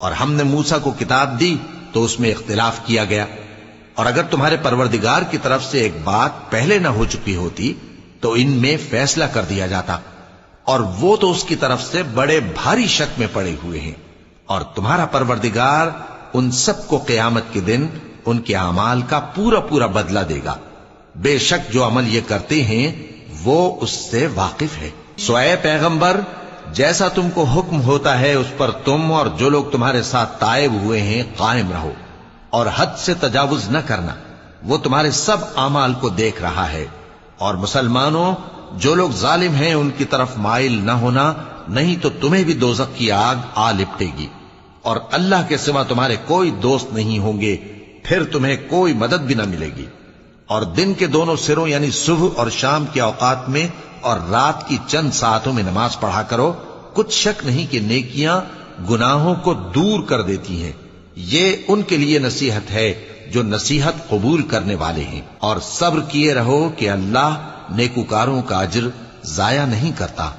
اور ہم نے موسیٰ کو کتاب دی تو اس میں اختلاف کیا گیا، اور اگر تمہارے پروردگار کی طرف سے ایک بات پہلے نہ ہو چکی ہوتی تو ان میں فیصلہ کر دیا جاتا، اور وہ تو اس کی طرف سے بڑے بھاری شک میں پڑے ہوئے ہیں۔ اور تمہارا پروردگار ان سب کو قیامت کے دن ان کے اعمال کا پورا پورا بدلہ دے گا، بے شک جو عمل یہ کرتے ہیں وہ اس سے واقف ہے۔ سو اے پیغمبر، جیسا تم کو حکم ہوتا ہے اس پر تم اور جو لوگ تمہارے ساتھ تائب ہوئے ہیں قائم رہو، اور حد سے تجاوز نہ کرنا، وہ تمہارے سب اعمال کو دیکھ رہا ہے۔ اور مسلمانوں، جو لوگ ظالم ہیں ان کی طرف مائل نہ ہونا، نہیں تو تمہیں بھی دوزخ کی آگ آ لپٹے گی، اور اللہ کے سوا تمہارے کوئی دوست نہیں ہوں گے، پھر تمہیں کوئی مدد بھی نہ ملے گی۔ اور دن کے دونوں سروں یعنی صبح اور شام کے اوقات میں اور رات کی چند ساعتوں میں نماز پڑھا کرو، کچھ شک نہیں کہ نیکیاں گناہوں کو دور کر دیتی ہیں۔ یہ ان کے لیے نصیحت ہے جو نصیحت قبول کرنے والے ہیں، اور صبر کیے رہو کہ اللہ نیکوکاروں کا اجر ضائع نہیں کرتا۔